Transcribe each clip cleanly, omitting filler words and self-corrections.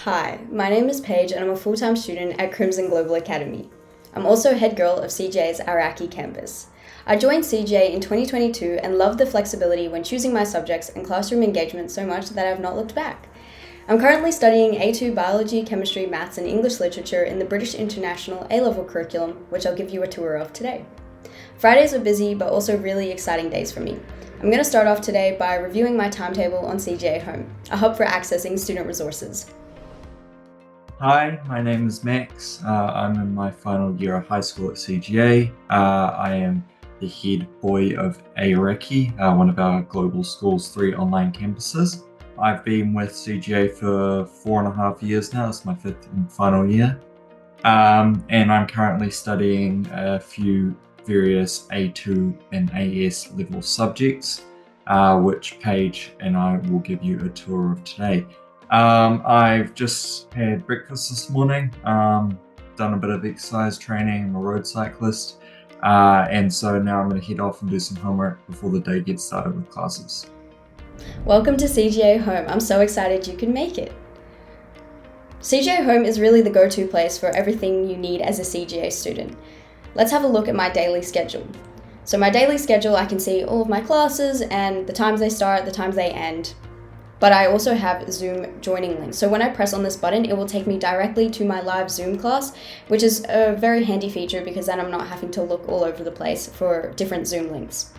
Hi, my name is Paige and I'm a full-time student at Crimson Global Academy. I'm also head girl of CGA's Aoraki campus. I joined CGA in 2022 and loved the flexibility when choosing my subjects and classroom engagement so much that I have not looked back. I'm currently studying A2 Biology, Chemistry, Maths and English Literature in the British International A-level curriculum, which I'll give you a tour of today. Fridays are busy but also really exciting days for me. I'm going to start off today by reviewing my timetable on CGA Home, a hub for accessing student resources. Hi, my name is Max. I'm in my final year of high school at CGA. I am the head boy of Aoraki, one of our global school's 3 online campuses. I've been with CGA for 4.5 years now. It's my 5th and final year. And I'm currently studying a few various A2 and AS level subjects, which Paige and I will give you a tour of today. I've just had breakfast this morning, done a bit of exercise training. I'm a road cyclist, and so now I'm going to head off and do some homework before the day gets started with classes. Welcome to CGA Home. I'm so excited you can make it. CGA Home is really the go-to place for everything you need as a CGA student. Let's have a look at my daily schedule. So my daily schedule, I can see all of my classes and the times they start, the times they end. But I also have Zoom joining links. So when I press on this button, it will take me directly to my live Zoom class, which is a very handy feature because then I'm not having to look all over the place for different Zoom links.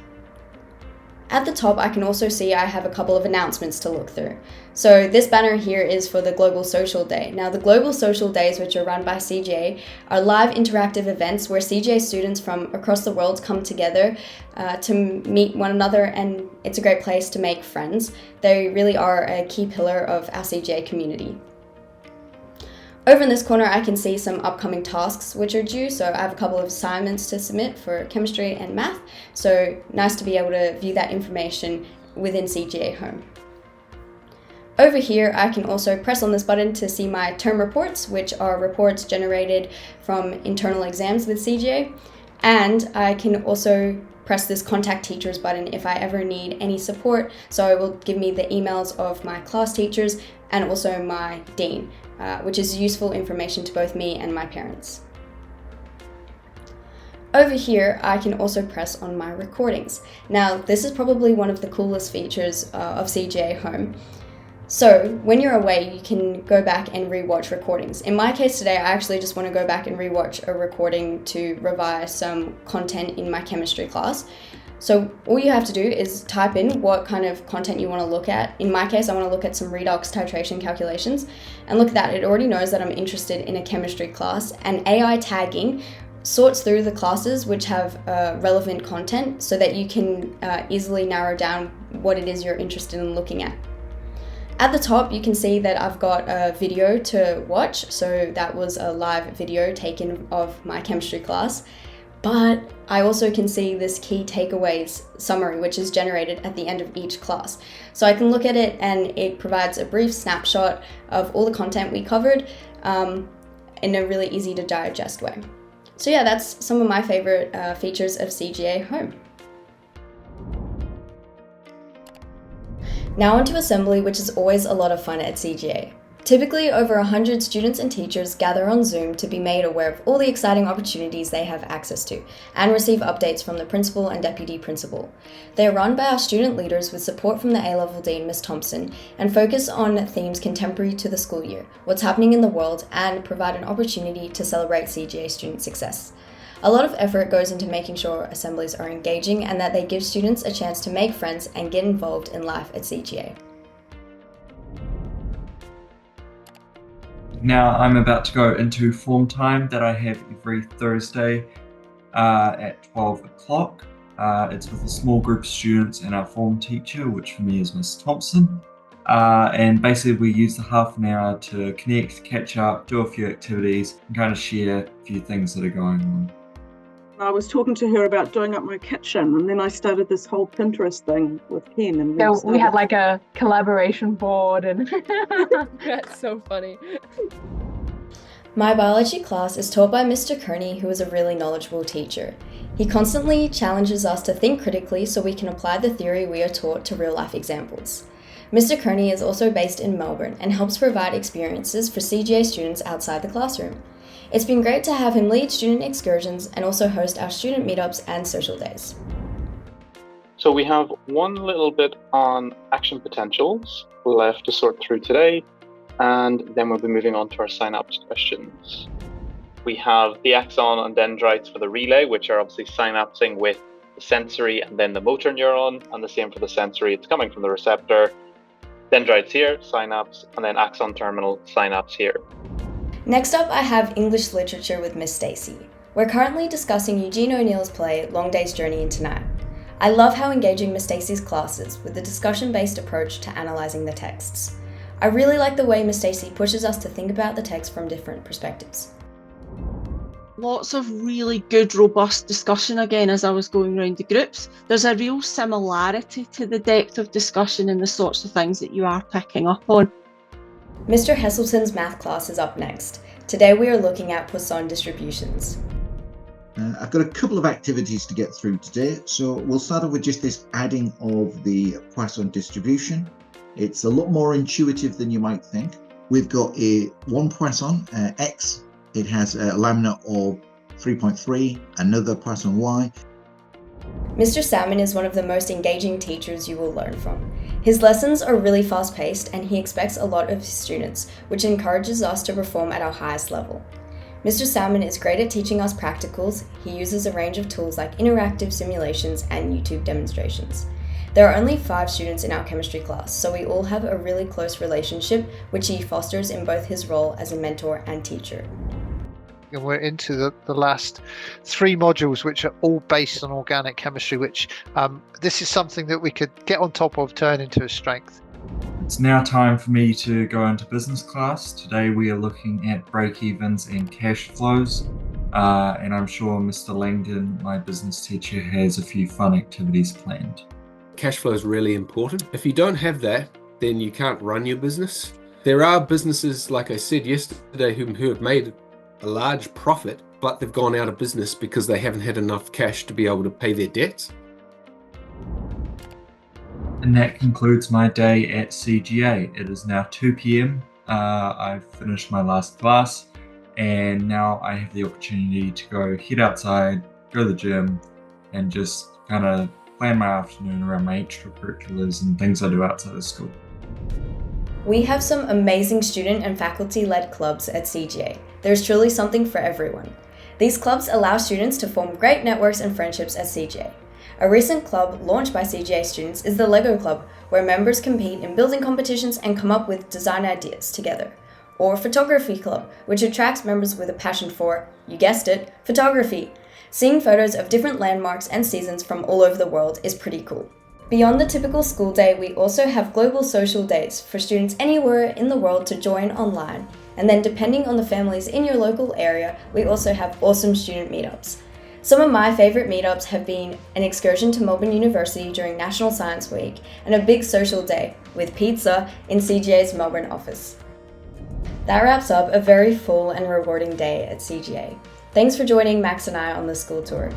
At the top, I can also see I have a couple of announcements to look through. So this banner here is for the Global Social Day. Now the Global Social Days, which are run by CGA, are live interactive events where CGA students from across the world come together to meet one another, and it's a great place to make friends. They really are a key pillar of our CGA community. Over in this corner, I can see some upcoming tasks which are due. So I have a couple of assignments to submit for chemistry and math. So nice to be able to view that information within CGA Home. Over here, I can also press on this button to see my term reports, which are reports generated from internal exams with CGA. And I can also press this contact teachers button if I ever need any support. So it will give me the emails of my class teachers and also my dean, which is useful information to both me and my parents. Over here, I can also press on my recordings. Now, this is probably one of the coolest features of CGA Home. So when you're away, you can go back and rewatch recordings. In my case today, I actually just want to go back and rewatch a recording to revise some content in my chemistry class. So all you have to do is type in what kind of content you want to look at. In my case, I want to look at some redox titration calculations. And look at that, it already knows that I'm interested in a chemistry class, and AI tagging sorts through the classes which have relevant content so that you can easily narrow down what it is you're interested in looking at. At the top, you can see that I've got a video to watch. So that was a live video taken of my chemistry class. But I also can see this key takeaways summary, which is generated at the end of each class. So I can look at it and it provides a brief snapshot of all the content we covered in a really easy to digest way. So yeah, that's some of my favorite features of CGA Home. Now onto Assembly, which is always a lot of fun at CGA. Typically, over 100 students and teachers gather on Zoom to be made aware of all the exciting opportunities they have access to and receive updates from the principal and deputy principal. They are run by our student leaders with support from the A-level dean, Ms. Thompson, and focus on themes contemporary to the school year, what's happening in the world, and provide an opportunity to celebrate CGA student success. A lot of effort goes into making sure assemblies are engaging and that they give students a chance to make friends and get involved in life at CGA. Now I'm about to go into form time that I have every Thursday at 12 o'clock. It's with a small group of students and our form teacher, which for me is Ms. Thompson. And basically we use the half an hour to connect, catch up, do a few activities, and kind of share a few things that are going on. I was talking to her about doing up my kitchen, and then I started this whole Pinterest thing with Ken. And So we had like a collaboration board, and That's so funny. My biology class is taught by Mr. Kearney, who is a really knowledgeable teacher. He constantly challenges us to think critically so we can apply the theory we are taught to real-life examples. Mr. Kearney is also based in Melbourne and helps provide experiences for CGA students outside the classroom. It's been great to have him lead student excursions and also host our student meetups and social days. So we have one little bit on action potentials left to sort through today, and then we'll be moving on to our synapse questions. We have the axon and dendrites for the relay, which are obviously synapsing with the sensory and then the motor neuron, and the same for the sensory. It's coming from the receptor. Dendrites here, synapse, and then axon terminal, synapse here. Next up, I have English literature with Miss Stacey. We're currently discussing Eugene O'Neill's play Long Day's Journey into Night. I love how engaging Miss Stacey's class is with the discussion-based approach to analysing the texts. I really like the way Miss Stacey pushes us to think about the text from different perspectives. Lots of really good, robust discussion again as I was going around the groups. There's a real similarity to the depth of discussion and the sorts of things that you are picking up on. Mr. Heselton's math class is up next. Today we are looking at Poisson distributions. I've got a couple of activities to get through today, so we'll start off with just this adding of the Poisson distribution. It's a lot more intuitive than you might think. We've got one Poisson, X. It has a lambda of 3.3, another Poisson Y. Mr. Salmon is one of the most engaging teachers you will learn from. His lessons are really fast-paced and he expects a lot of his students, which encourages us to perform at our highest level. Mr. Salmon is great at teaching us practicals. He uses a range of tools like interactive simulations and YouTube demonstrations. There are only 5 students in our chemistry class, so we all have a really close relationship, which he fosters in both his role as a mentor and teacher. And we're into the last 3 modules, which are all based on organic chemistry, which this is something that we could get on top of, turn into a strength. It's now time for me to go into business class. Today we are looking at break-evens and cash flows. And I'm sure Mr. Langdon, my business teacher, has a few fun activities planned. Cash flow is really important. If you don't have that, then you can't run your business. There are businesses, like I said yesterday, who have made a large profit, but they've gone out of business because they haven't had enough cash to be able to pay their debts. And that concludes my day at CGA. It is now 2 p.m. I've finished my last class and now I have the opportunity to go head outside, go to the gym, and just kind of plan my afternoon around my extracurriculars and things I do outside of school. We have some amazing student and faculty-led clubs at CGA. There's truly something for everyone. These clubs allow students to form great networks and friendships at CGA. A recent club launched by CGA students is the Lego Club, where members compete in building competitions and come up with design ideas together. Or Photography Club, which attracts members with a passion for, you guessed it, photography. Seeing photos of different landmarks and seasons from all over the world is pretty cool. Beyond the typical school day, we also have global social days for students anywhere in the world to join online. And then depending on the families in your local area, we also have awesome student meetups. Some of my favourite meetups have been an excursion to Melbourne University during National Science Week and a big social day with pizza in CGA's Melbourne office. That wraps up a very full and rewarding day at CGA. Thanks for joining Max and I on the school tour.